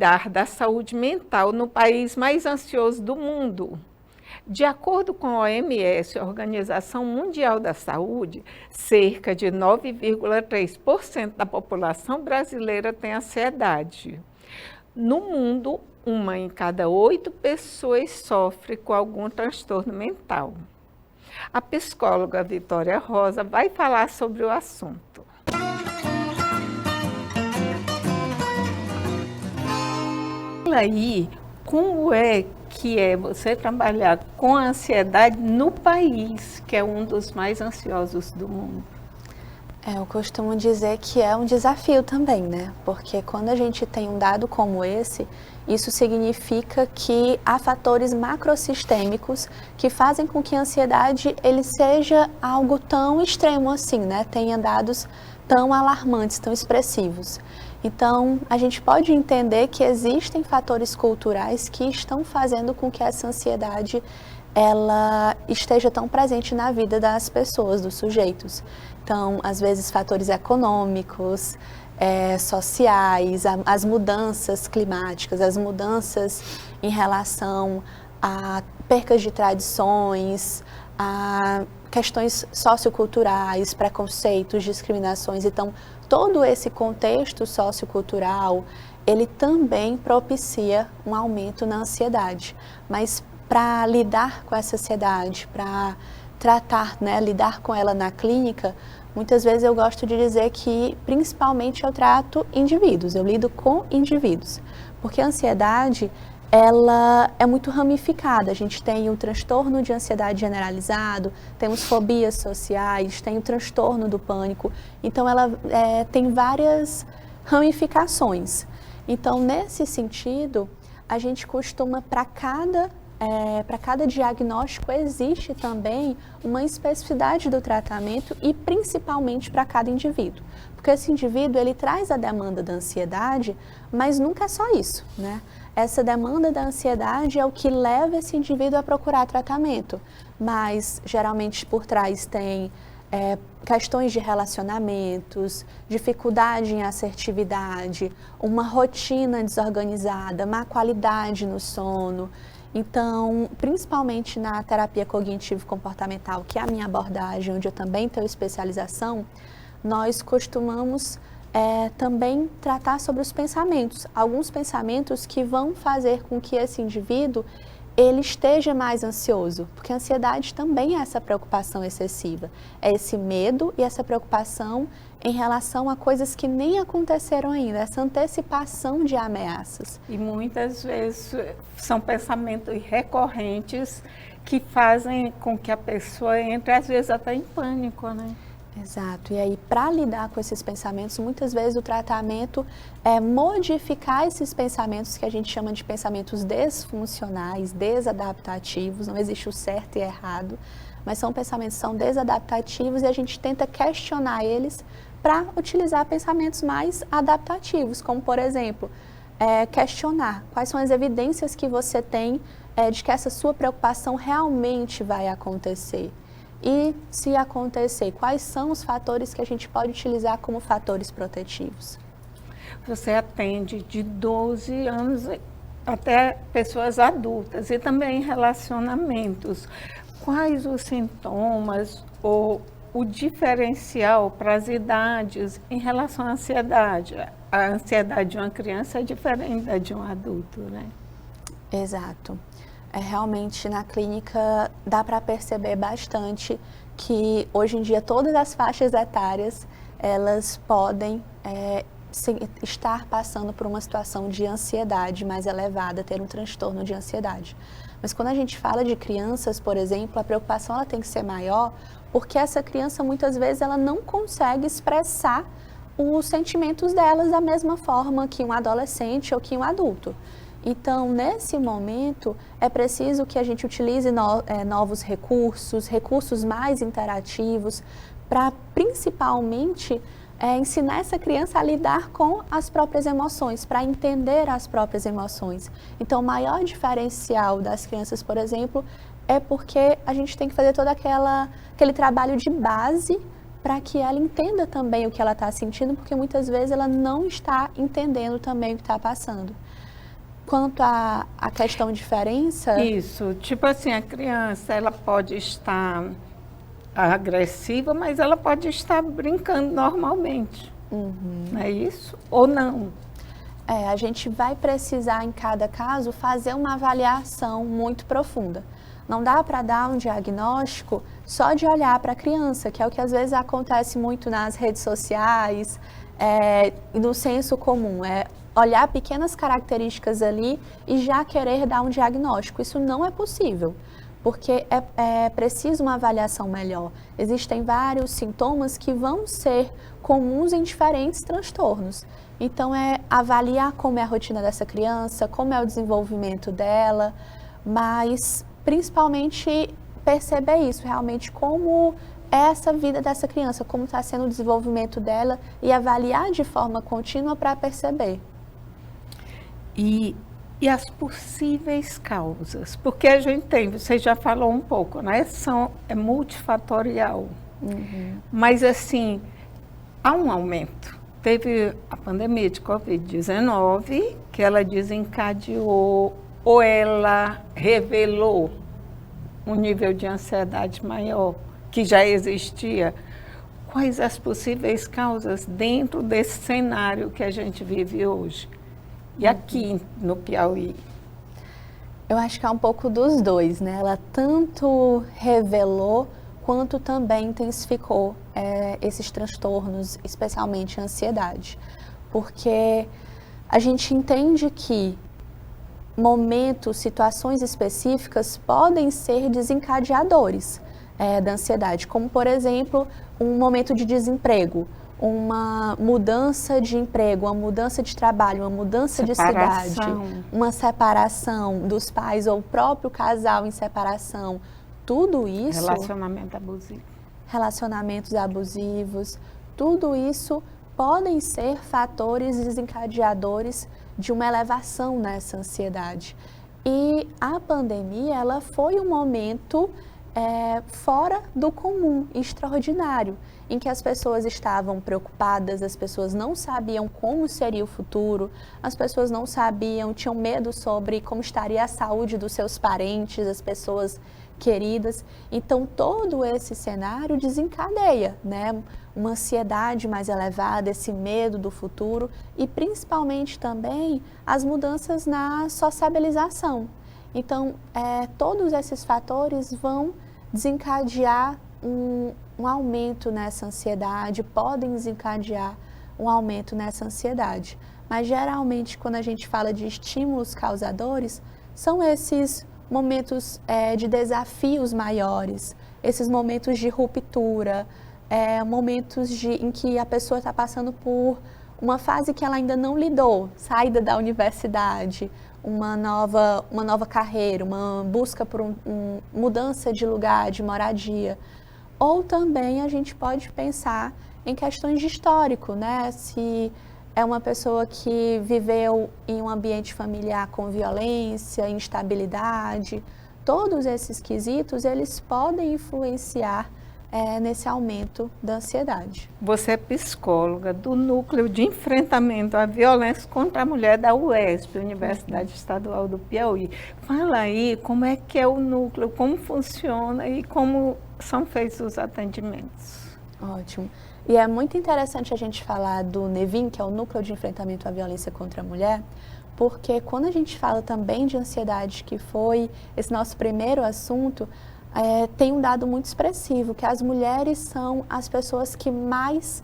cuidar da saúde mental no país mais ansioso do mundo. De acordo com a OMS, a Organização Mundial da Saúde, cerca de 9,3% da população brasileira tem ansiedade. No mundo, 1 em cada 8 pessoas sofre com algum transtorno mental. A psicóloga Vitória Rosa vai falar sobre o assunto. Fala aí, como é que é você trabalhar com a ansiedade no país, que é um dos mais ansiosos do mundo? Eu costumo dizer que é um desafio também, né? Porque quando a gente tem um dado como esse, isso significa que há fatores macrosistêmicos que fazem com que a ansiedade ele seja algo tão extremo assim, né? Tenha dados tão alarmantes, tão expressivos. Então, a gente pode entender que existem fatores culturais que estão fazendo com que essa ansiedade ela esteja tão presente na vida das pessoas, dos sujeitos. Então, às vezes, fatores econômicos, sociais, as mudanças climáticas, as mudanças em relação a percas de tradições, a questões socioculturais, preconceitos, discriminações. Então, todo esse contexto sociocultural, ele também propicia um aumento na ansiedade. Mas para lidar com essa ansiedade, para tratar, né, lidar com ela na clínica, muitas vezes eu gosto de dizer que, principalmente, eu trato indivíduos, eu lido com indivíduos. Porque a ansiedade, ela é muito ramificada. A gente tem o transtorno de ansiedade generalizado, temos fobias sociais, tem o transtorno do pânico. Então, ela tem várias ramificações. Então, nesse sentido, a gente costuma, para cada diagnóstico, existe também uma especificidade do tratamento e principalmente para cada indivíduo. Porque esse indivíduo, ele traz a demanda da ansiedade, mas nunca é só isso, né? Essa demanda da ansiedade é o que leva esse indivíduo a procurar tratamento, mas geralmente por trás tem questões de relacionamentos, dificuldade em assertividade, uma rotina desorganizada, má qualidade no sono. Então, principalmente na terapia cognitivo-comportamental, que é a minha abordagem, onde eu também tenho especialização, nós costumamos também tratar sobre os pensamentos. Alguns pensamentos que vão fazer com que esse indivíduo ele esteja mais ansioso, porque a ansiedade também é essa preocupação excessiva, é esse medo e essa preocupação em relação a coisas que nem aconteceram ainda, essa antecipação de ameaças. E muitas vezes são pensamentos recorrentes que fazem com que a pessoa entre, às vezes, até em pânico, né? Exato. E aí, para lidar com esses pensamentos, muitas vezes o tratamento é modificar esses pensamentos que a gente chama de pensamentos desfuncionais, desadaptativos, não existe o certo e errado, mas são pensamentos que são desadaptativos e a gente tenta questionar eles para utilizar pensamentos mais adaptativos, como, por exemplo, questionar quais são as evidências que você tem de que essa sua preocupação realmente vai acontecer. E, se acontecer, quais são os fatores que a gente pode utilizar como fatores protetivos? Você atende de 12 anos até pessoas adultas e também relacionamentos. Quais os sintomas ou o diferencial para as idades em relação à ansiedade? A ansiedade de uma criança é diferente da de um adulto, né? Exato. Realmente, na clínica, dá para perceber bastante que, hoje em dia, todas as faixas etárias, elas podem estar passando por uma situação de ansiedade mais elevada, ter um transtorno de ansiedade. Mas quando a gente fala de crianças, por exemplo, a preocupação ela tem que ser maior, porque essa criança, muitas vezes, ela não consegue expressar os sentimentos delas da mesma forma que um adolescente ou que um adulto. Então, nesse momento, é preciso que a gente utilize novos recursos mais interativos, para principalmente ensinar essa criança a lidar com as próprias emoções, para entender as próprias emoções. Então, o maior diferencial das crianças, por exemplo, é porque a gente tem que fazer todo aquele trabalho de base para que ela entenda também o que ela está sentindo, porque muitas vezes ela não está entendendo também o que está passando. Quanto à questão de diferença... Isso, tipo assim, a criança, ela pode estar agressiva, mas ela pode estar brincando normalmente. Não é isso? Ou não? A gente vai precisar, em cada caso, fazer uma avaliação muito profunda. Não dá para dar um diagnóstico só de olhar para a criança, que é o que às vezes acontece muito nas redes sociais e no senso comum. É olhar pequenas características ali e já querer dar um diagnóstico. Isso não é possível, porque é preciso uma avaliação melhor. Existem vários sintomas que vão ser comuns em diferentes transtornos. Então, é avaliar como é a rotina dessa criança, como é o desenvolvimento dela, mas principalmente perceber isso, realmente como é essa vida dessa criança, como está sendo o desenvolvimento dela e avaliar de forma contínua para perceber. E as possíveis causas? Porque a gente tem, você já falou um pouco, né? É multifatorial. Mas, assim, há um aumento. Teve a pandemia de Covid-19, que ela desencadeou ou ela revelou um nível de ansiedade maior, que já existia. Quais as possíveis causas dentro desse cenário que a gente vive hoje? E aqui no Piauí? Eu acho que é um pouco dos dois, né? Ela tanto revelou quanto também intensificou esses transtornos, especialmente a ansiedade. Porque a gente entende que momentos, situações específicas podem ser desencadeadores da ansiedade, como, por exemplo, um momento de desemprego, uma mudança de emprego, uma mudança de trabalho, uma mudança de cidade, uma separação dos pais ou o próprio casal em separação. Tudo isso... Relacionamento abusivo. Relacionamentos abusivos, tudo isso podem ser fatores desencadeadores de uma elevação nessa ansiedade. E a pandemia, ela foi um momento fora do comum, extraordinário, em que as pessoas estavam preocupadas, as pessoas não sabiam como seria o futuro, as pessoas não sabiam, tinham medo sobre como estaria a saúde dos seus parentes, as pessoas queridas. Então, todo esse cenário desencadeia, né? Uma ansiedade mais elevada, esse medo do futuro e, principalmente, também as mudanças na sociabilização. Então, todos esses fatores vão desencadear um aumento nessa ansiedade, podem desencadear um aumento nessa ansiedade. Mas, geralmente, quando a gente fala de estímulos causadores, são esses momentos de desafios maiores, esses momentos de ruptura, momentos em que a pessoa está passando por uma fase que ela ainda não lidou, saída da universidade, uma nova carreira, uma busca por mudança de lugar, de moradia. Ou também a gente pode pensar em questões de histórico, né? Se é uma pessoa que viveu em um ambiente familiar com violência, instabilidade, todos esses quesitos, eles podem influenciar nesse aumento da ansiedade. Você é psicóloga do Núcleo de Enfrentamento à Violência contra a Mulher da UESP, Universidade Estadual do Piauí. Fala aí como é que é o núcleo, como funciona e como são feitos os atendimentos. Ótimo. E é muito interessante a gente falar do NEVIM, que é o Núcleo de Enfrentamento à Violência contra a Mulher, porque quando a gente fala também de ansiedade, que foi esse nosso primeiro assunto, tem um dado muito expressivo, que as mulheres são as pessoas que mais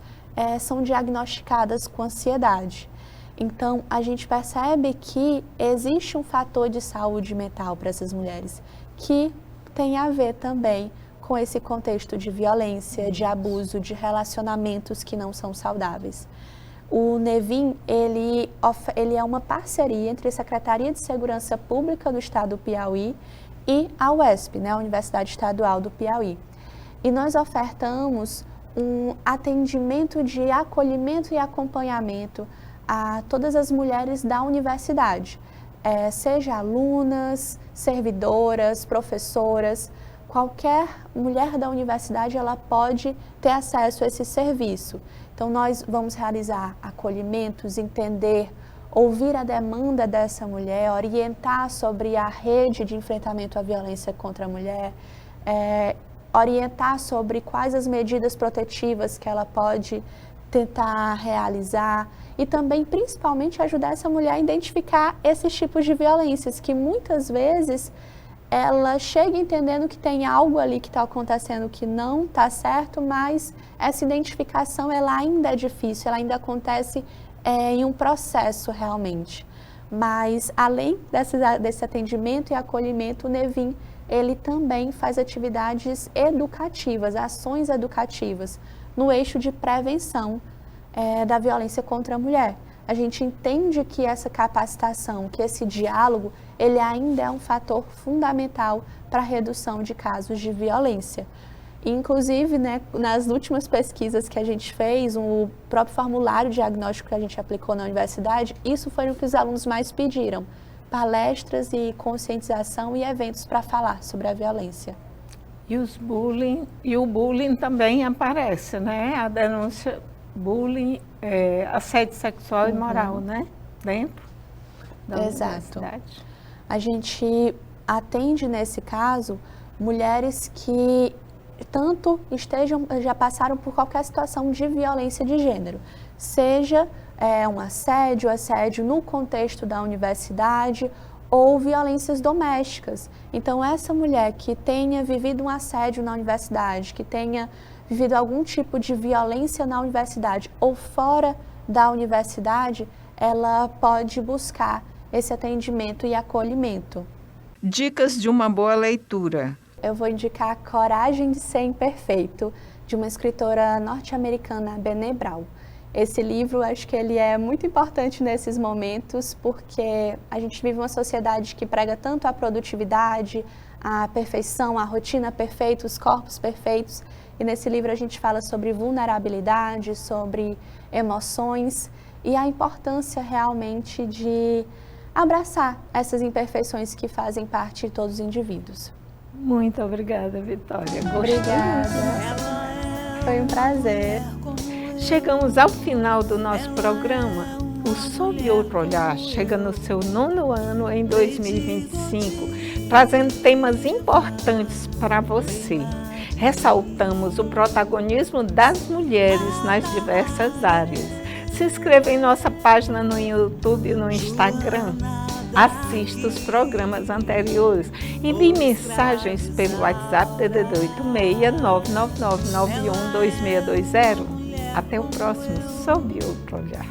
são diagnosticadas com ansiedade. Então, a gente percebe que existe um fator de saúde mental para essas mulheres, que tem a ver também com esse contexto de violência, de abuso, de relacionamentos que não são saudáveis. O NEVIM, ele é uma parceria entre a Secretaria de Segurança Pública do Estado do Piauí e a UESP, né, a Universidade Estadual do Piauí. E nós ofertamos um atendimento de acolhimento e acompanhamento a todas as mulheres da universidade, seja alunas, servidoras, professoras. Qualquer mulher da universidade, ela pode ter acesso a esse serviço. Então, nós vamos realizar acolhimentos, entender ouvir a demanda dessa mulher, orientar sobre a rede de enfrentamento à violência contra a mulher, orientar sobre quais as medidas protetivas que ela pode tentar realizar e também, principalmente, ajudar essa mulher a identificar esses tipos de violências que muitas vezes ela chega entendendo que tem algo ali que está acontecendo que não está certo, mas essa identificação ela ainda é difícil, ela ainda acontece em um processo realmente. Mas além desse atendimento e acolhimento, o Nevin ele também faz atividades educativas, ações educativas no eixo de prevenção da violência contra a mulher. A gente entende que essa capacitação, que esse diálogo, ele ainda é um fator fundamental para a redução de casos de violência. Inclusive, né, nas últimas pesquisas que a gente fez, o próprio formulário diagnóstico que a gente aplicou na universidade, isso foi o que os alunos mais pediram, palestras e conscientização e eventos para falar sobre a violência. E o bullying também aparece, né? A denúncia bullying, assédio sexual e moral, né? Dentro da universidade. A gente atende, nesse caso, mulheres que já passaram por qualquer situação de violência de gênero, seja um assédio no contexto da universidade ou violências domésticas. Então, essa mulher que tenha vivido um assédio na universidade, que tenha vivido algum tipo de violência na universidade ou fora da universidade, ela pode buscar esse atendimento e acolhimento. Dicas de uma boa leitura. Eu vou indicar Coragem de Ser Imperfeito, de uma escritora norte-americana, Brené Brown. Esse livro, acho que ele é muito importante nesses momentos, porque a gente vive uma sociedade que prega tanto a produtividade, a perfeição, a rotina perfeita, os corpos perfeitos. E nesse livro a gente fala sobre vulnerabilidade, sobre emoções e a importância realmente de abraçar essas imperfeições que fazem parte de todos os indivíduos. Muito obrigada, Vitória. Obrigada. Foi um prazer. Chegamos ao final do nosso programa. O Sob Outro Olhar chega no seu 9º ano em 2025, trazendo temas importantes para você. Ressaltamos o protagonismo das mulheres nas diversas áreas. Se inscreva em nossa página no YouTube e no Instagram. Assista os programas anteriores. Envie mensagens pelo WhatsApp DDD 86 99991 2620. Até o próximo Sob Outro Olhar.